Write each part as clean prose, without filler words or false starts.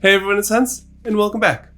Hey everyone, it's Hans, and welcome back.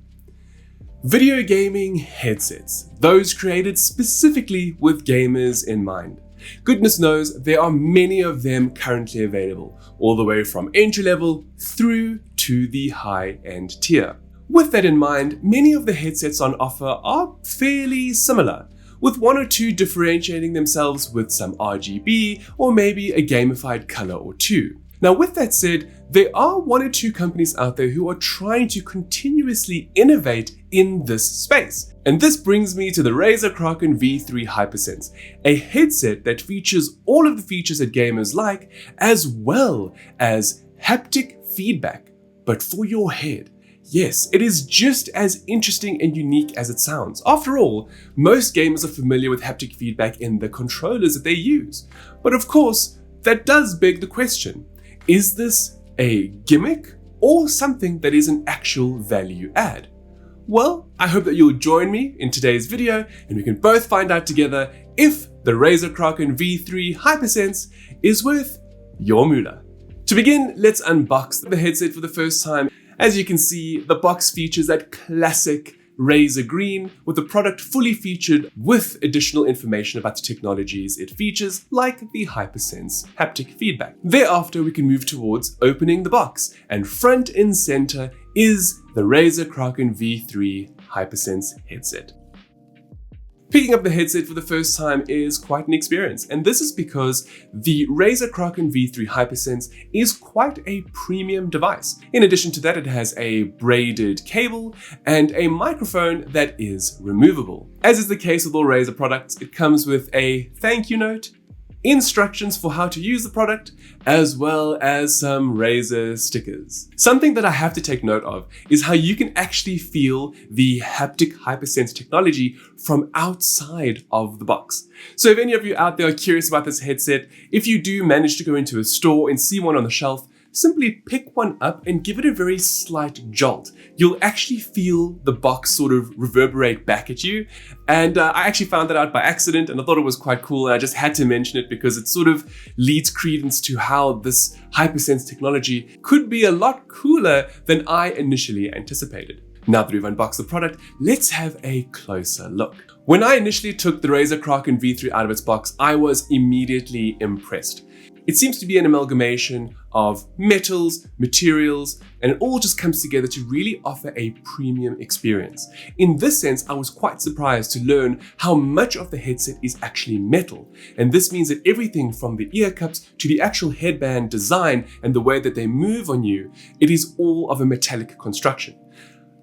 Video gaming headsets, those created specifically with gamers in mind. Goodness knows there are many of them currently available, all the way from entry level through to the high-end tier. With that in mind, many of the headsets on offer are fairly similar, with one or two differentiating themselves with some RGB or maybe a gamified color or two. Now with that said, there are one or two companies out there who are trying to continuously innovate in this space. And this brings me to the Razer Kraken V3 Hypersense, a headset that features all of the features that gamers like, as well as haptic feedback, but for your head. Yes, it is just as interesting and unique as it sounds. After all, most gamers are familiar with haptic feedback in the controllers that they use. But of course, that does beg the question. Is this a gimmick or something that is an actual value add? Well, I hope that you'll join me in today's video and we can both find out together if the Razer Kraken V3 Hypersense is worth your moolah. To begin, let's unbox the headset for the first time. As you can see, the box features that classic Razer green, with the product fully featured with additional information about the technologies it features, like the Hypersense haptic feedback. Thereafter, we can move towards opening the box, and front and center is the Razer Kraken V3 Hypersense headset. Picking up the headset for the first time is quite an experience, and this is because the Razer Kraken V3 Hypersense is quite a premium device. In addition to that, it has a braided cable and a microphone that is removable. As is the case with all Razer products, it comes with a thank you note, instructions for how to use the product, as well as some Razer stickers. Something that I have to take note of is how you can actually feel the haptic Hypersense technology from outside of the box. So if any of you out there are curious about this headset, if you do manage to go into a store and see one on the shelf, simply pick one up and give it a very slight jolt. You'll actually feel the box sort of reverberate back at you. And I actually found that out by accident and I thought it was quite cool, and I just had to mention it because it sort of leads credence to how this Hypersense technology could be a lot cooler than I initially anticipated. Now that we've unboxed the product, let's have a closer look. When I initially took the Razer Kraken V3 out of its box, I was immediately impressed. It seems to be an amalgamation of metals, materials, and it all just comes together to really offer a premium experience. In this sense, I was quite surprised to learn how much of the headset is actually metal. And this means that everything from the ear cups to the actual headband design and the way that they move on you, it is all of a metallic construction.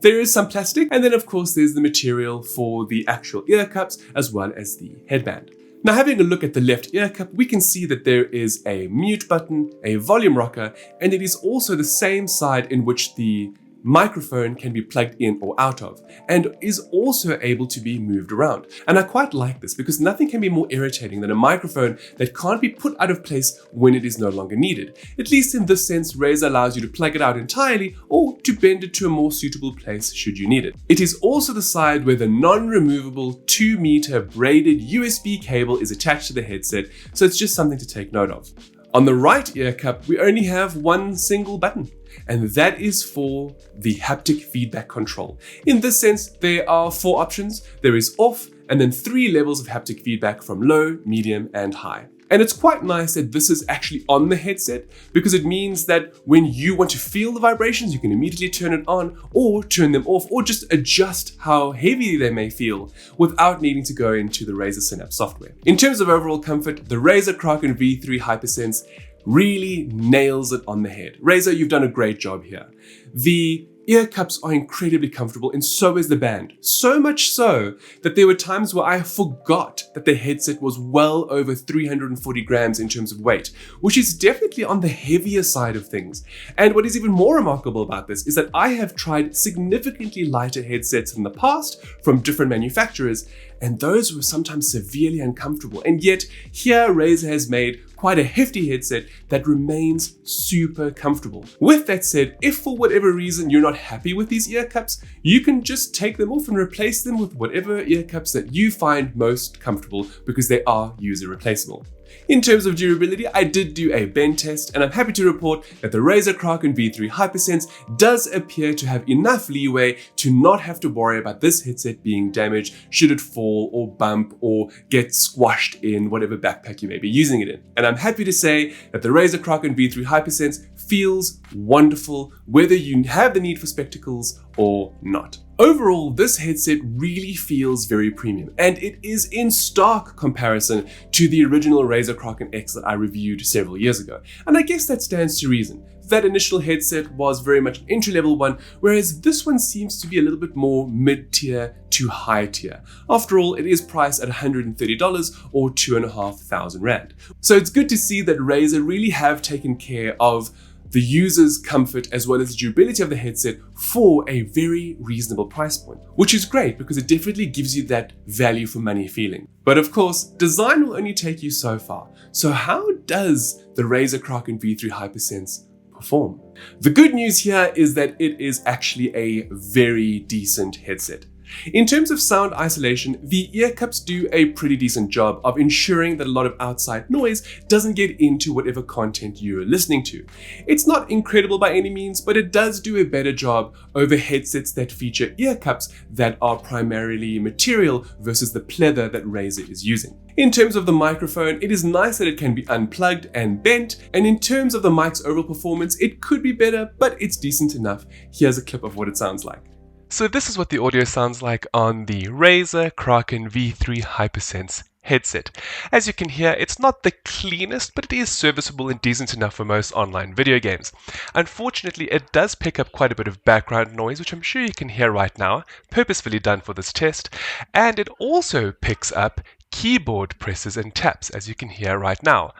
There is some plastic, and then of course there's the material for the actual ear cups as well as the headband. Now, having a look at the left ear cup, we can see that there is a mute button, a volume rocker, and it is also the same side in which the microphone can be plugged in or out of, and is also able to be moved around. And I quite like this because nothing can be more irritating than a microphone that can't be put out of place when it is no longer needed. At least in this sense, Razer allows you to plug it out entirely or to bend it to a more suitable place should you need it. It is also the side where the non-removable 2-meter braided USB cable is attached to the headset, so it's just something to take note of. On the right ear cup, we only have one single button, and that is for the haptic feedback control. In this sense, there are 4 options. There is off, and then 3 levels of haptic feedback from low, medium, and high. And it's quite nice that this is actually on the headset because it means that when you want to feel the vibrations, you can immediately turn it on or turn them off or just adjust how heavy they may feel without needing to go into the Razer Synapse software. In terms of overall comfort, the Razer Kraken V3 Hypersense really nails it on the head. Razer, you've done a great job here. The ear cups are incredibly comfortable, and so is the band. So much so that there were times where I forgot that the headset was well over 340 grams in terms of weight, which is definitely on the heavier side of things. And what is even more remarkable about this is that I have tried significantly lighter headsets in the past from different manufacturers, and those were sometimes severely uncomfortable. And yet here Razer has made quite a hefty headset that remains super comfortable. With that said, if for whatever reason you're not happy with these ear cups, you can just take them off and replace them with whatever ear cups that you find most comfortable because they are user replaceable. In terms of durability, I did do a bend test, and I'm happy to report that the Razer Kraken V3 Hypersense does appear to have enough leeway to not have to worry about this headset being damaged should it fall or bump or get squashed in whatever backpack you may be using it in. And I'm happy to say that the Razer Kraken V3 Hypersense feels wonderful whether you have the need for spectacles or not. Overall, this headset really feels very premium, and it is in stark comparison to the original Razer Kraken X that I reviewed several years ago. And I guess that stands to reason. That initial headset was very much an entry-level one, whereas this one seems to be a little bit more mid-tier to high-tier. After all, it is priced at $130 or 2,500 Rand. So it's good to see that Razer really have taken care of the user's comfort as well as the durability of the headset for a very reasonable price point, which is great because it definitely gives you that value for money feeling. But of course, design will only take you so far. So how does the Razer Kraken V3 Hypersense perform? The good news here is that it is actually a very decent headset. In terms of sound isolation, the ear cups do a pretty decent job of ensuring that a lot of outside noise doesn't get into whatever content you're listening to. It's not incredible by any means, but it does do a better job over headsets that feature ear cups that are primarily material versus the pleather that Razer is using. In terms of the microphone, it is nice that it can be unplugged and bent, and in terms of the mic's overall performance, it could be better, but it's decent enough. Here's a clip of what it sounds like. So this is what the audio sounds like on the Razer Kraken V3 Hypersense headset. As you can hear, it's not the cleanest, but it is serviceable and decent enough for most online video games. Unfortunately, it does pick up quite a bit of background noise, which I'm sure you can hear right now, purposefully done for this test, and it also picks up keyboard presses and taps, as you can hear right now.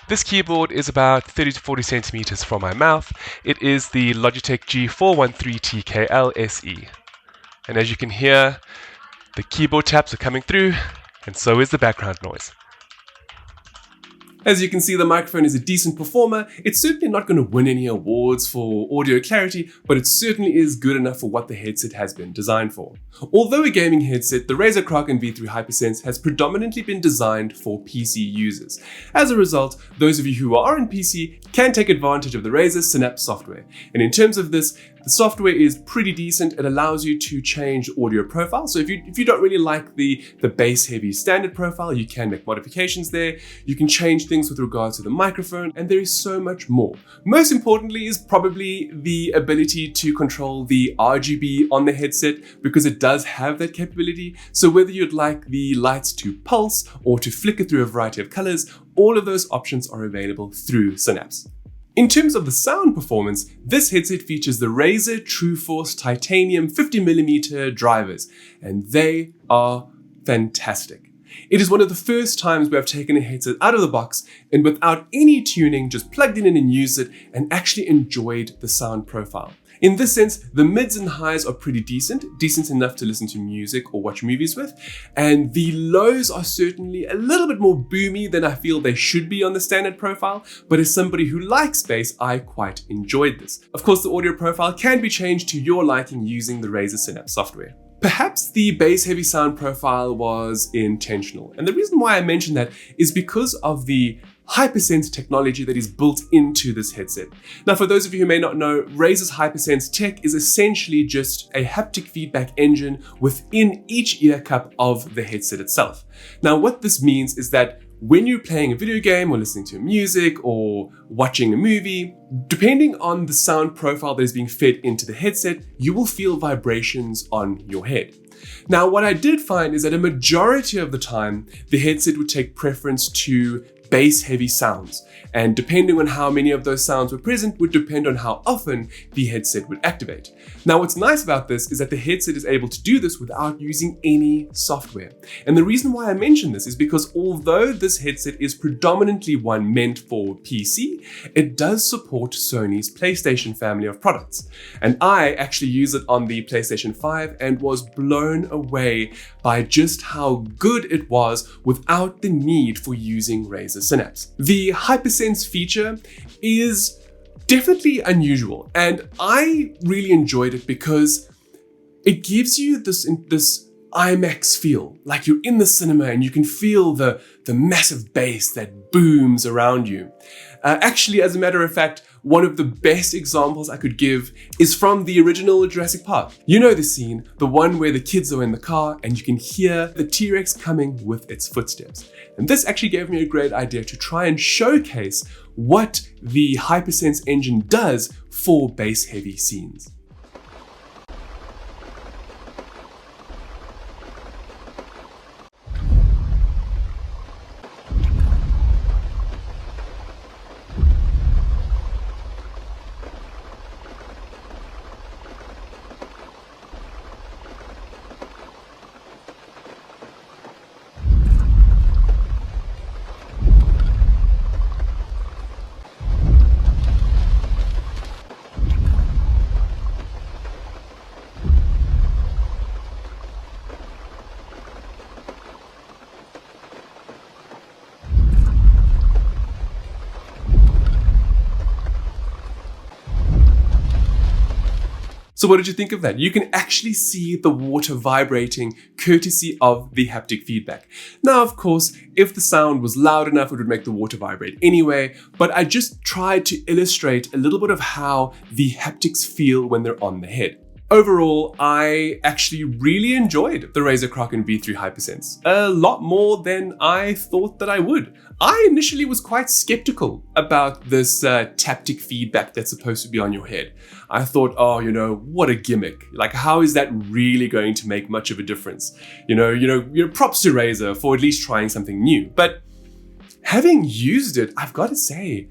This keyboard is about 30 to 40 centimeters from my mouth. It is the Logitech G413TKL SE. And as you can hear, the keyboard taps are coming through, and so is the background noise. As you can see, the microphone is a decent performer. It's certainly not going to win any awards for audio clarity, but it certainly is good enough for what the headset has been designed for. Although a gaming headset, the Razer Kraken V3 Hypersense has predominantly been designed for PC users. As a result, those of you who are on PC can take advantage of the Razer Synapse software. And in terms of this, the software is pretty decent. It allows you to change audio profile. So if you don't really like the bass heavy standard profile, you can make modifications there. You can change things with regards to the microphone, and there is so much more. Most importantly is probably the ability to control the RGB on the headset, because it does have that capability. So whether you'd like the lights to pulse or to flicker through a variety of colors, all of those options are available through Synapse. In terms of the sound performance, this headset features the Razer TrueForce titanium 50mm drivers, and they are fantastic. It is one of the first times we have taken a headset out of the box and without any tuning, just plugged in and used it and actually enjoyed the sound profile. In this sense, the mids and highs are pretty decent enough to listen to music or watch movies with, and the lows are certainly a little bit more boomy than I feel they should be on the standard profile, but as somebody who likes bass, I quite enjoyed this. Of course, the audio profile can be changed to your liking using the Razer Synapse software. Perhaps the bass-heavy sound profile was intentional, and the reason why I mention that is because of the Hypersense technology that is built into this headset. Now, for those of you who may not know, Razer's Hypersense tech is essentially just a haptic feedback engine within each ear cup of the headset itself. Now, what this means is that when you're playing a video game or listening to music or watching a movie, depending on the sound profile that is being fed into the headset, you will feel vibrations on your head. Now, what I did find is that a majority of the time, the headset would take preference to bass-heavy sounds, and depending on how many of those sounds were present would depend on how often the headset would activate. Now, what's nice about this is that the headset is able to do this without using any software. And the reason why I mention this is because although this headset is predominantly one meant for PC, it does support Sony's PlayStation family of products. And I actually use it on the PlayStation 5 and was blown away by just how good it was without the need for using Razer Synapse. The Hypersense feature is definitely unusual, and I really enjoyed it because it gives you this IMAX feel, like you're in the cinema and you can feel the massive bass that booms around you. Actually, as a matter of fact, one of the best examples I could give is from the original Jurassic Park. You know the scene, the one where the kids are in the car and you can hear the T-Rex coming with its footsteps. And this actually gave me a great idea to try and showcase what the Hypersense engine does for bass-heavy scenes. So what did you think of that? You can actually see the water vibrating courtesy of the haptic feedback. Now, of course, if the sound was loud enough, it would make the water vibrate anyway, but I just tried to illustrate a little bit of how the haptics feel when they're on the head. Overall, I actually really enjoyed the Razer Kraken V3 Hypersense, a lot more than I thought that I would. I initially was quite skeptical about this taptic feedback that's supposed to be on your head. I thought, oh, what a gimmick. Like, how is that really going to make much of a difference? Props to Razer for at least trying something new. But having used it, I've got to say,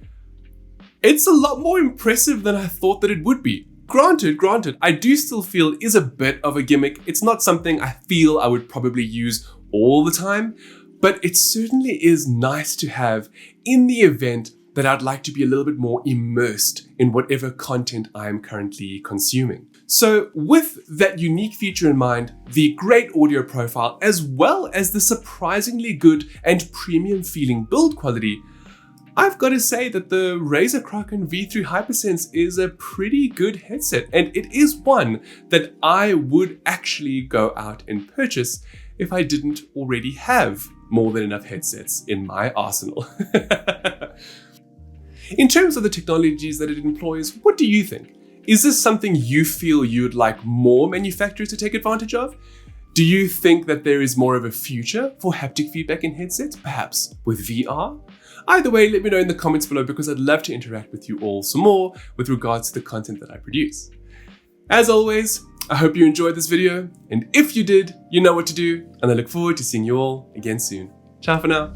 it's a lot more impressive than I thought that it would be. Granted, I do still feel it is a bit of a gimmick. It's not something I feel I would probably use all the time, but it certainly is nice to have in the event that I'd like to be a little bit more immersed in whatever content I am currently consuming. So with that unique feature in mind, the great audio profile, as well as the surprisingly good and premium feeling build quality, I've got to say that the Razer Kraken V3 Hypersense is a pretty good headset, and it is one that I would actually go out and purchase if I didn't already have more than enough headsets in my arsenal. In terms of the technologies that it employs, what do you think? Is this something you feel you'd like more manufacturers to take advantage of? Do you think that there is more of a future for haptic feedback in headsets, perhaps with VR? Either way, let me know in the comments below because I'd love to interact with you all some more with regards to the content that I produce. As always, I hope you enjoyed this video, and if you did, you know what to do, and I look forward to seeing you all again soon. Ciao for now.